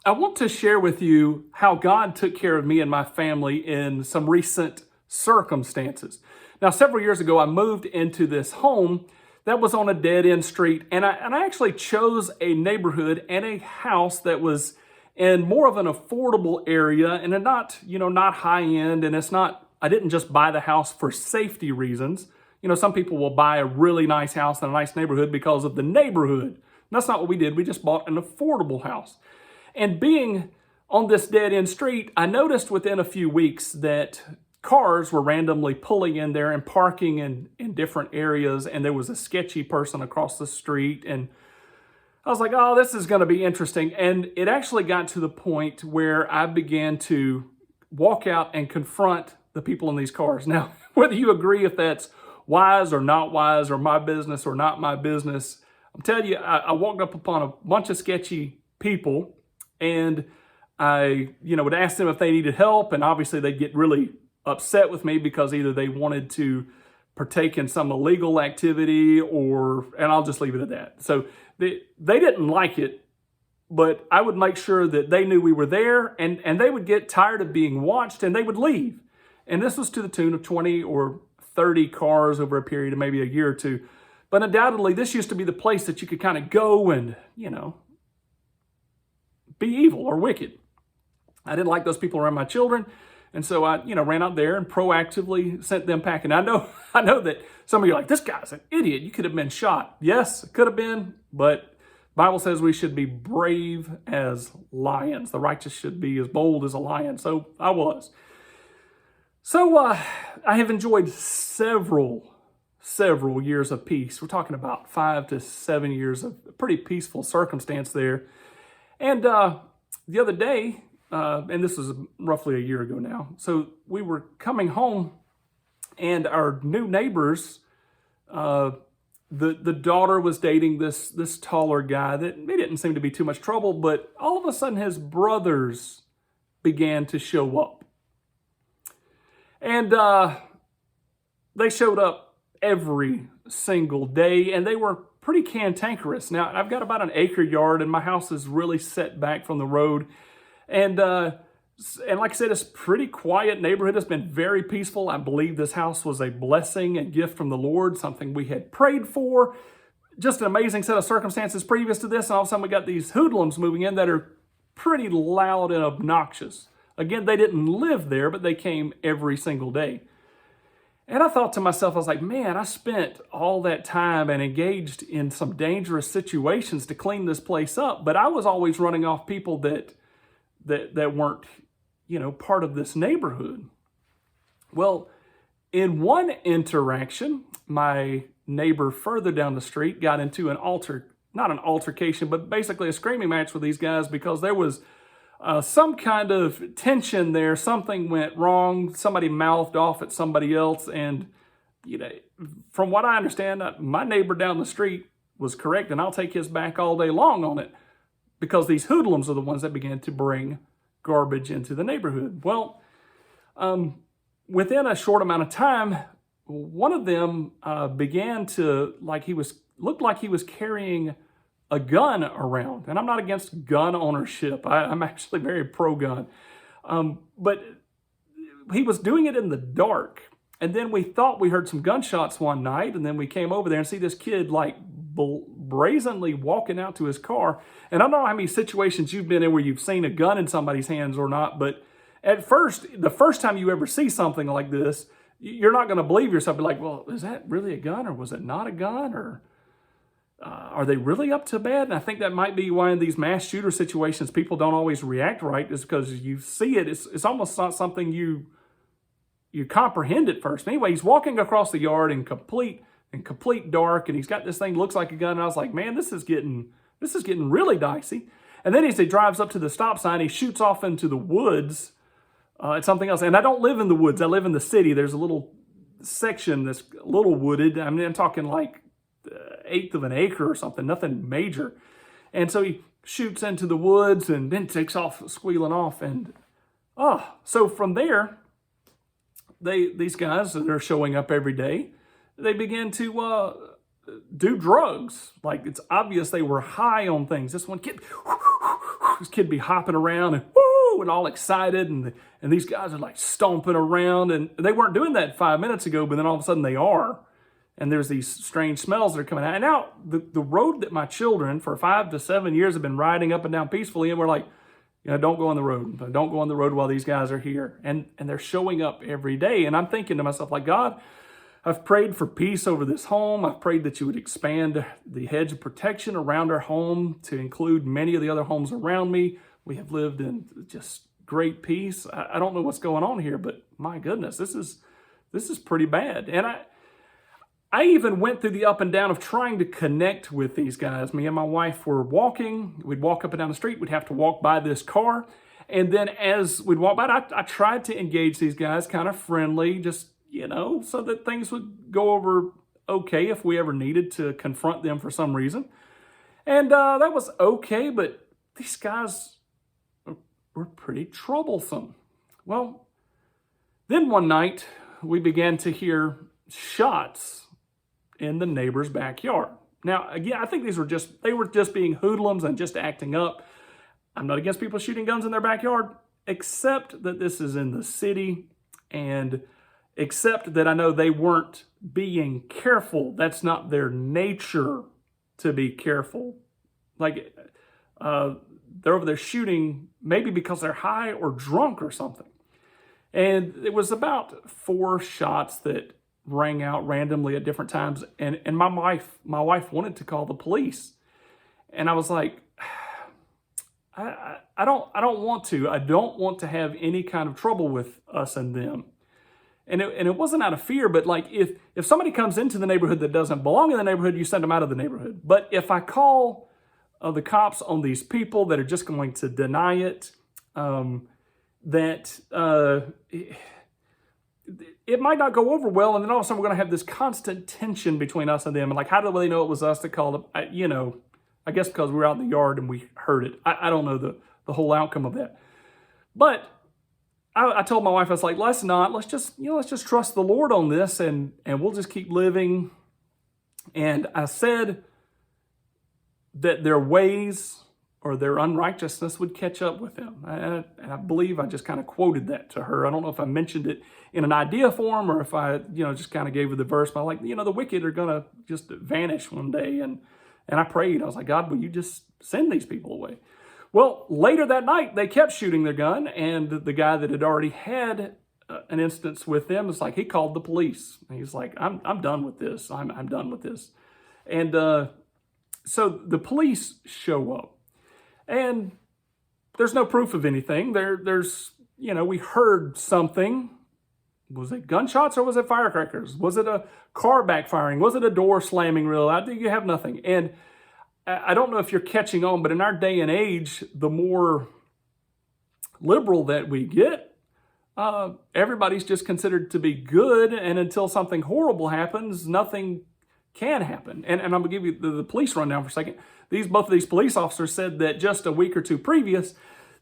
I want to share with you how God took care of me and my family in some recent circumstances. Now, several years ago, I moved into this home that was on a dead end street, and I actually chose a neighborhood and a house that was in more of an affordable area and not high end. And it's not, I didn't just buy the house for safety reasons. Some people will buy a really nice house in a nice neighborhood because of the neighborhood. And that's not what we did. We just bought an affordable house. And being on this dead end street, I noticed within a few weeks that cars were randomly pulling in there and parking in different areas. And there was a sketchy person across the street. And I was like, oh, this is going to be interesting. And it actually got to the point where I began to walk out and confront the people in these cars. Now, whether you agree if that's wise or not wise, or my business or not my business, I'm telling you, I walked up upon a bunch of sketchy people, and I, would ask them if they needed help, and obviously they'd get really upset with me because either they wanted to partake in some illegal activity and I'll just leave it at that. So they didn't like it, but I would make sure that they knew we were there, and they would get tired of being watched and they would leave. And this was to the tune of 20 or 30 cars over a period of maybe a year or two. But undoubtedly, this used to be the place that you could kind of go and, be evil or wicked. I didn't like those people around my children. And so I, ran out there and proactively sent them packing. I know that some of you are like, this guy's an idiot. You could have been shot. Yes, it could have been, but the Bible says we should be brave as lions. The righteous should be as bold as a lion. So I was. So I have enjoyed several years of peace. We're talking about 5 to 7 years of pretty peaceful circumstance there. And the other day, and this was roughly a year ago now, so we were coming home, and our new neighbors, the daughter was dating this taller guy that he didn't seem to be too much trouble, but all of a sudden his brothers began to show up. And they showed up every single day, and they were pretty cantankerous. Now, I've got about an acre yard, and my house is really set back from the road. And like I said, it's a pretty quiet neighborhood. It's been very peaceful. I believe this house was a blessing, a gift from the Lord, something we had prayed for. Just an amazing set of circumstances previous to this, and all of a sudden we got these hoodlums moving in that are pretty loud and obnoxious. Again, they didn't live there, but they came every single day. And I thought to myself, I was like, man, I spent all that time and engaged in some dangerous situations to clean this place up, but I was always running off people that weren't, part of this neighborhood. Well, in one interaction, my neighbor further down the street got into not an altercation, but basically a screaming match with these guys because there was some kind of tension there. Something went wrong. Somebody mouthed off at somebody else. And, from what I understand, my neighbor down the street was correct, and I'll take his back all day long on it, because these hoodlums are the ones that began to bring garbage into the neighborhood. Well, within a short amount of time, one of them began to, looked like he was carrying a gun around. And I'm not against gun ownership. I'm actually very pro-gun. But he was doing it in the dark. And then we thought we heard some gunshots one night, and then we came over there and see this kid brazenly walking out to his car. And I don't know how many situations you've been in where you've seen a gun in somebody's hands or not, but at first, the first time you ever see something like this, you're not going to believe yourself. Be like, well, is that really a gun, or was it not a gun, or are they really up to bad? And I think that might be why in these mass shooter situations people don't always react right, is because you see it. It's almost not something you comprehend at first. Anyway, he's walking across the yard in complete dark, and he's got this thing looks like a gun. And I was like, man, this is getting really dicey. And then as he drives up to the stop sign, he shoots off into the woods at something else. And I don't live in the woods. I live in the city. There's a little section that's a little wooded. I mean, I'm talking like eighth of an acre or something, nothing major. And so he shoots into the woods and then takes off, squealing off. And so from there, these guys that are showing up every day, they begin to do drugs. Like, it's obvious they were high on things. This kid be hopping around and woo, and all excited, and these guys are like stomping around, and they weren't doing that 5 minutes ago, but then all of a sudden they are. And there's these strange smells that are coming out. And now the road that my children for 5 to 7 years have been riding up and down peacefully, and we're like, don't go on the road. Don't go on the road while these guys are here. And they're showing up every day. And I'm thinking to myself, like, God, I've prayed for peace over this home. I've prayed that you would expand the hedge of protection around our home to include many of the other homes around me. We have lived in just great peace. I don't know what's going on here, but my goodness, this is pretty bad. And I even went through the up and down of trying to connect with these guys. Me and my wife were walking. We'd walk up and down the street. We'd have to walk by this car. And then as we'd walk by, I tried to engage these guys kind of friendly, just, so that things would go over okay if we ever needed to confront them for some reason. And that was okay, but these guys were pretty troublesome. Well, then one night we began to hear shots in the neighbor's backyard. Now, again, I think they were just being hoodlums and just acting up. I'm not against people shooting guns in their backyard, except that this is in the city, and except that I know they weren't being careful. That's not their nature to be careful. Like, they're over there shooting maybe because they're high or drunk or something. And it was about 4 shots that rang out randomly at different times, and my wife wanted to call the police, and I was like, I don't want to. I don't want to have any kind of trouble with us and them, and it wasn't out of fear, but like if somebody comes into the neighborhood that doesn't belong in the neighborhood, you send them out of the neighborhood. But if I call the cops on these people that are just going to deny it, it might not go over well, and then all of a sudden we're going to have this constant tension between us and them. And like, how do they know it was us that called them? I guess because we were out in the yard and we heard it. I don't know the whole outcome of that. But I told my wife, I was like, let's just trust the Lord on this, and we'll just keep living. And I said that their ways or their unrighteousness would catch up with them. And I believe I just kind of quoted that to her. I don't know if I mentioned it in an idea form or if I, just kind of gave her the verse. But like, the wicked are going to just vanish one day. And I prayed. I was like, God, will you just send these people away? Well, later that night, they kept shooting their gun. And the guy that had already had an instance with them, it's like he called the police. And he's like, I'm done with this. I'm done with this. And so the police show up. And there's no proof of anything. There's, we heard something. Was it gunshots or was it firecrackers? Was it a car backfiring? Was it a door slamming real loud? You have nothing. And I don't know if you're catching on, but in our day and age, the more liberal that we get, everybody's just considered to be good. And until something horrible happens, nothing can happen. And I'm going to give you the police rundown for a second. Both of these police officers said that just a week or two previous,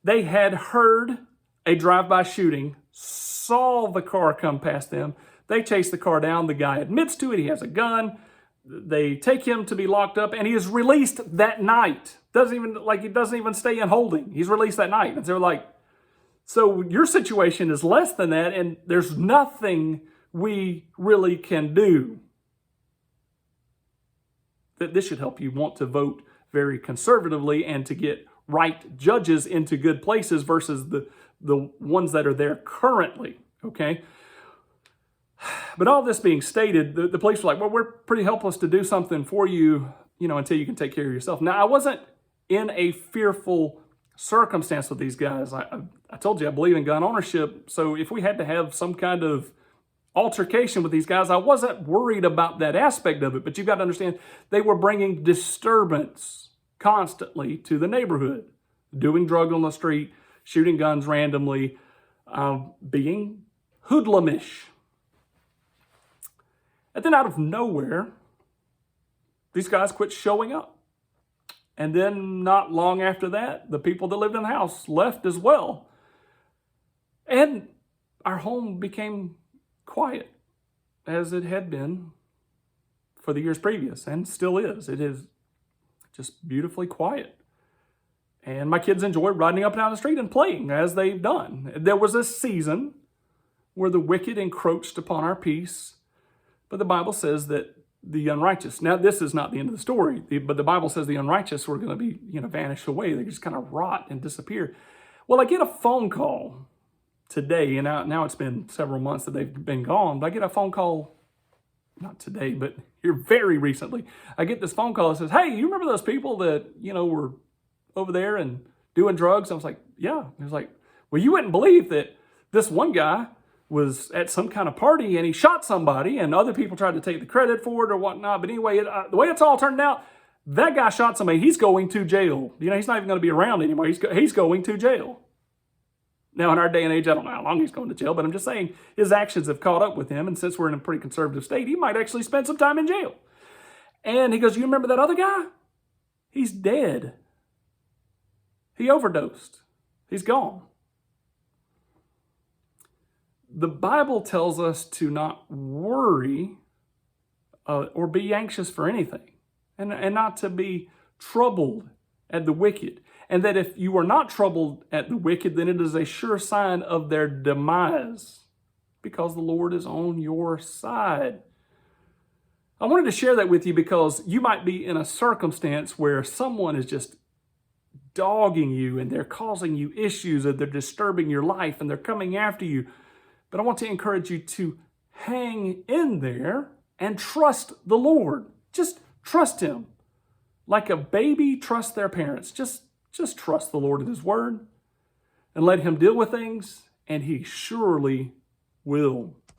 they had heard a drive-by shooting, saw the car come past them. They chased the car down. The guy admits to it. He has a gun. They take him to be locked up, and he is released that night. He doesn't even stay in holding. He's released that night. And they're like, so your situation is less than that, and there's nothing we really can do. That this should help you want to vote very conservatively and to get right judges into good places versus the ones that are there currently, okay? But all this being stated, the police were like, well, we're pretty helpless to do something for you, until you can take care of yourself. Now, I wasn't in a fearful circumstance with these guys. I told you I believe in gun ownership, so if we had to have some kind of altercation with these guys, I wasn't worried about that aspect of it, but you've got to understand they were bringing disturbance constantly to the neighborhood, doing drugs on the street, shooting guns randomly, being hoodlumish. And then out of nowhere, these guys quit showing up. And then not long after that, the people that lived in the house left as well. And our home became quiet as it had been for the years previous, and still is. It is just beautifully quiet. And my kids enjoy riding up and down the street and playing as they've done. There was a season where the wicked encroached upon our peace, but the Bible says that the unrighteous, now this is not the end of the story, but the Bible says the unrighteous were going to be, vanish away. They just kind of rot and disappear. Well, I get a phone call today, and now it's been several months that they've been gone, but I get a phone call, not today, but here very recently. I get this phone call that says, hey, you remember those people that, were over there and doing drugs? I was like, yeah. He was like, well, you wouldn't believe that this one guy was at some kind of party and he shot somebody, and other people tried to take the credit for it or whatnot. But anyway, the way it's all turned out, that guy shot somebody. He's going to jail. He's not even going to be around anymore. He's going to jail. Now, in our day and age, I don't know how long he's going to jail, but I'm just saying his actions have caught up with him. And since we're in a pretty conservative state, he might actually spend some time in jail. And he goes, you remember that other guy? He's dead. He overdosed. He's gone. The Bible tells us to not worry or be anxious for anything, and not to be troubled at the wicked. And that if you are not troubled at the wicked, then it is a sure sign of their demise, because the Lord is on your side. I wanted to share that with you because you might be in a circumstance where someone is just dogging you and they're causing you issues, and they're disturbing your life and they're coming after you. But I want to encourage you to hang in there and trust the Lord. Just trust Him. Like a baby trusts their parents. Just trust the Lord and His Word and let Him deal with things, and He surely will.